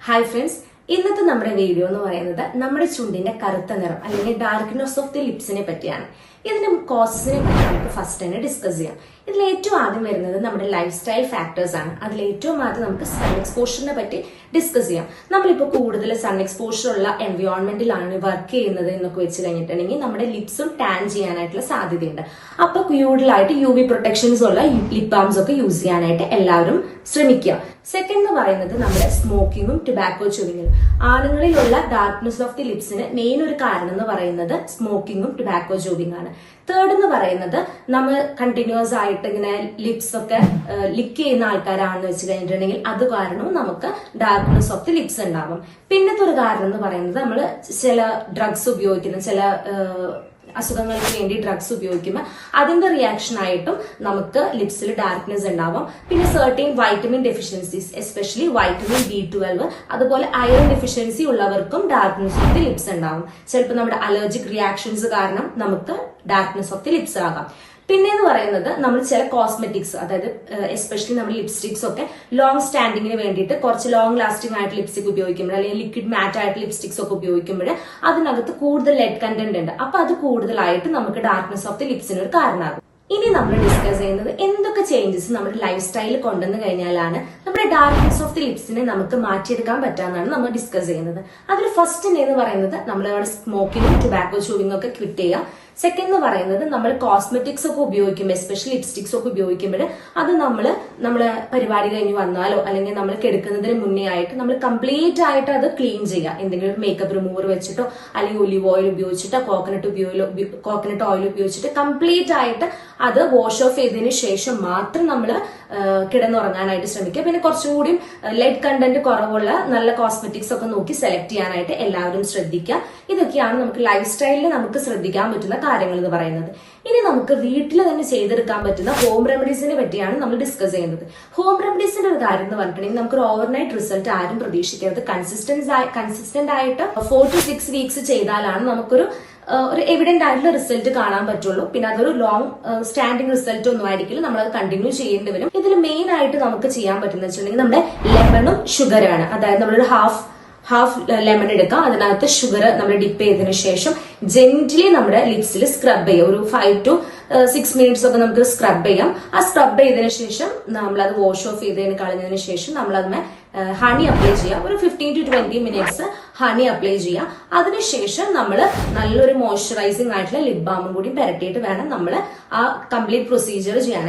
Hi friends, ഇന്നത്തെ നമ്മുടെ video എന്ന് പറയുന്നത് നമ്മുടെ ചുണ്ടിന്റെ കറുത്ത നിറം അല്ലെങ്കിൽ ഡാർക്ക്നെസ് ഓഫ് ദി ലിപ്സിനെ പറ്റിയാണ്. ഇതിന്റെ കോസസിനെ പറ്റി നമുക്ക് ഫസ്റ്റ് തന്നെ ഡിസ്കസ് ചെയ്യാം. ഇതിൽ ഏറ്റവും ആദ്യം വരുന്നത് നമ്മുടെ ലൈഫ് സ്റ്റൈൽ ഫാക്ടേഴ്സ് ആണ്. അതിൽ ഏറ്റവും ആദ്യം നമുക്ക് സൺ എക്സ്പോഷറിനെ പറ്റി ഡിസ്കസ് ചെയ്യാം. നമ്മളിപ്പോൾ കൂടുതൽ സൺ എക്സ്പോഷർ ഉള്ള എൻവയോൺമെന്റിലാണ് വർക്ക് ചെയ്യുന്നത് എന്നൊക്കെ വെച്ച് കഴിഞ്ഞിട്ടുണ്ടെങ്കിൽ നമ്മുടെ ലിപ്സും ടാൻ ചെയ്യാനായിട്ടുള്ള സാധ്യതയുണ്ട്. അപ്പൊ കൂടുതലായിട്ട് UV പ്രൊട്ടക്ഷൻസ് ഉള്ള ലിപ് ബാംസ് ഒക്കെ യൂസ് ചെയ്യാനായിട്ട് എല്ലാവരും ശ്രമിക്കുക. സെക്കൻഡ് എന്ന് പറയുന്നത് നമ്മുടെ സ്മോക്കിങ്ങും ടുബാക്കോ ചൂവിങ്ങും. ആണുങ്ങളിലുള്ള ഡാർക്ക്നെസ് ഓഫ് ദി ലിപ്സിന് മെയിൻ ഒരു കാരണം എന്ന് പറയുന്നത് സ്മോക്കിങ്ങും ടുബാക്കോ ചൂവിങ് ആണ്. തേർഡ് എന്ന് പറയുന്നത് നമ്മൾ കണ്ടിന്യൂസ് ആയിട്ട് ഇങ്ങനെ ലിപ്സ് ഒക്കെ ലിക്ക് ചെയ്യുന്ന ആൾക്കാരാണെന്ന് വെച്ച് കഴിഞ്ഞിട്ടുണ്ടെങ്കിൽ അത് കാരണവും നമുക്ക് ഡാർക്ക്നെസ് ഓഫ് ദി ലിപ്സ് ഉണ്ടാവും. പിന്നത്തെ ഒരു കാരണം എന്ന് പറയുന്നത് നമ്മൾ ചില ഡ്രഗ്സ് ഉപയോഗിക്കുന്ന ചില അസുഖങ്ങൾക്ക് വേണ്ടി ഡ്രഗ്സ് ഉപയോഗിക്കുമ്പോൾ അതിന്റെ റിയാക്ഷൻ ആയിട്ടും നമുക്ക് ലിപ്സിൽ ഡാർക്ക്നെസ് ഉണ്ടാവും. പിന്നെ certain vitamin deficiencies, especially vitamin B12, അതുപോലെ അയൺ ഡെഫിഷ്യൻസി ഉള്ളവർക്കും ഡാർക്ക്നെസ് ഓഫ് ദി ലിപ്സ് ഉണ്ടാവും. ചിലപ്പോൾ നമ്മുടെ അലർജിക് റിയാക്ഷൻസ് കാരണം നമുക്ക് ഡാർക്ക്നെസ് ഓഫ് ദി ലിപ്സ് ആകാം. പിന്നെ എന്ന് പറയുന്നത് നമ്മൾ ചില കോസ്മെറ്റിക്സ്, അതായത് എസ്പെഷ്യലി നമ്മൾ ലിപ്സ്റ്റിക്സ് ഒക്കെ ലോങ് സ്റ്റാൻഡിങ്ങിന് വേണ്ടിയിട്ട് കുറച്ച് ലോങ് ലാസ്റ്റിംഗ് ആയിട്ട് ലിപ്സ്റ്റിക് ഉപയോഗിക്കുമ്പോൾ അല്ലെങ്കിൽ ലിക്വിഡ് മാറ്റ് ആയിട്ട് ലിപ്സ്റ്റിക്സ് ഒക്കെ ഉപയോഗിക്കുമ്പോൾ അതിനകത്ത് കൂടുതൽ ലെഡ് കണ്ടന്റ് ഉണ്ട്. അപ്പൊ അത് കൂടുതലായിട്ട് നമുക്ക് ഡാർക്ക്നെസ് ഓഫ് ദി ലിപ്സിന് ഒരു കാരണമാകും. ഇനി നമ്മൾ ഡിസ്കസ് ചെയ്യുന്നത് എന്തൊക്കെ ചേഞ്ചസ് നമ്മുടെ ലൈഫ് സ്റ്റൈലിൽ കൊണ്ടുവന്നു കഴിഞ്ഞാലാണ് നമ്മുടെ ഡാർക്ക്നെസ് ഓഫ് ദി ലിപ്സിനെ നമുക്ക് മാറ്റിയെടുക്കാൻ പറ്റാന്നാണ് നമ്മൾ ഡിസ്കസ് ചെയ്യുന്നത്. അതിൽ ഫസ്റ്റ് എന്ന് പറയുന്നത് നമ്മുടെ സ്മോക്കിങ്ങും ടുബാക്കോ ചൂവിങ്ങും ഒക്കെ ക്വിറ്റ് ചെയ്യുക. സെക്കൻഡ് എന്ന് പറയുന്നത് നമ്മൾ കോസ്മെറ്റിക്സ് ഒക്കെ ഉപയോഗിക്കുമ്പോൾ, എസ്പെഷ്യലി ലിപ്സ്റ്റിക്സ് ഒക്കെ ഉപയോഗിക്കുമ്പോൾ അത് നമ്മള് പരിപാടി കഴിഞ്ഞ് വന്നാലോ അല്ലെങ്കിൽ നമ്മൾ കിടക്കുന്നതിന് മുന്നേ ആയിട്ട് നമ്മൾ കംപ്ലീറ്റ് ആയിട്ട് അത് ക്ലീൻ ചെയ്യുക. എന്തെങ്കിലും ഒരു മേക്കപ്പ് റിമൂവർ വെച്ചിട്ടോ അല്ലെങ്കിൽ ഒലിവ് ഓയിൽ ഉപയോഗിച്ചിട്ടോ കോക്കനട്ട് ഓയിൽ ഉപയോഗിച്ചിട്ട് കംപ്ലീറ്റ് ആയിട്ട് അത് വാഷ് ഓഫ് ചെയ്തതിന് ശേഷം മാത്രം നമ്മൾ കിടന്നുറങ്ങാനായിട്ട് ശ്രമിക്കുക. പിന്നെ കുറച്ചുകൂടി ലെഡ് കണ്ടന്റ് കുറവുള്ള നല്ല കോസ്മെറ്റിക്സ് ഒക്കെ നോക്കി സെലക്ട് ചെയ്യാനായിട്ട് എല്ലാവരും ശ്രദ്ധിക്കുക. ഇതൊക്കെയാണ് നമുക്ക് ലൈഫ് സ്റ്റൈലിൽ നമുക്ക് ശ്രദ്ധിക്കാൻ പറ്റുന്ന കാര്യങ്ങൾ എന്ന് പറയുന്നത്. ഇനി നമുക്ക് വീട്ടിൽ തന്നെ ചെയ്തെടുക്കാൻ പറ്റുന്ന ഹോം റെമഡീസിനെ പറ്റിയാണ് നമ്മൾ ഡിസ്കസ് ചെയ്യുന്നത്. ഹോം റെമഡീസിന്റെ ഒരു കാര്യം എന്ന് പറഞ്ഞിട്ടുണ്ടെങ്കിൽ നമുക്കൊരു ഓവർനൈറ്റ് റിസൾട്ട് ആരും പ്രതീക്ഷിക്കരുത്. കൺസിസ്റ്റന്റ് ആയിട്ട് 4 to 6 വീക്സ് ചെയ്താലാണ് നമുക്കൊരു എവിഡന്റ് ആയിട്ടുള്ള റിസൾട്ട് കാണാൻ പറ്റുള്ളൂ. പിന്നെ അതൊരു ലോങ് സ്റ്റാൻഡിംഗ് റിസൾട്ട് ഒന്നും ആയിരിക്കില്ല, നമ്മളത് കണ്ടിന്യൂ ചെയ്യേണ്ടി വരും. ഇതിൽ മെയിൻ ആയിട്ട് നമുക്ക് ചെയ്യാൻ പറ്റുന്ന വെച്ചിട്ടുണ്ടെങ്കിൽ നമ്മുടെ ലെമണും ഷുഗറാണ്. അതായത് നമ്മളൊരു ഹാഫ് ലെമൺ എടുക്കാം, അതിനകത്ത് ഷുഗർ നമ്മൾ ഡിപ്പ് ചെയ്തതിനു ശേഷം ജെന്റിലി നമ്മുടെ ലിപ്സിൽ സ്ക്രബ് ചെയ്യാം. ഒരു 5 to 6 മിനിറ്റ്സ് ഒക്കെ നമുക്ക് സ്ക്രബ് ചെയ്യാം. ആ സ്ക്രബ് ചെയ്തതിനു ശേഷം നമ്മളത് വാഷ് ഓഫ് ചെയ്തതിന് കളഞ്ഞതിന് ശേഷം നമ്മൾ അതിനെ ഹണി അപ്ലൈ ചെയ്യാം. ഒരു 15 to 20 മിനിറ്റ്സ് ഹണി അപ്ലൈ ചെയ്യാം. അതിനുശേഷം നമ്മൾ നല്ലൊരു മോയ്സ്ചറൈസിംഗ് ആയിട്ടുള്ള ലിപ് ബാമും കൂടി പുരട്ടിയിട്ട് വേണം നമ്മൾ ആ കംപ്ലീറ്റ് പ്രൊസീജിയർ ചെയ്യാൻ.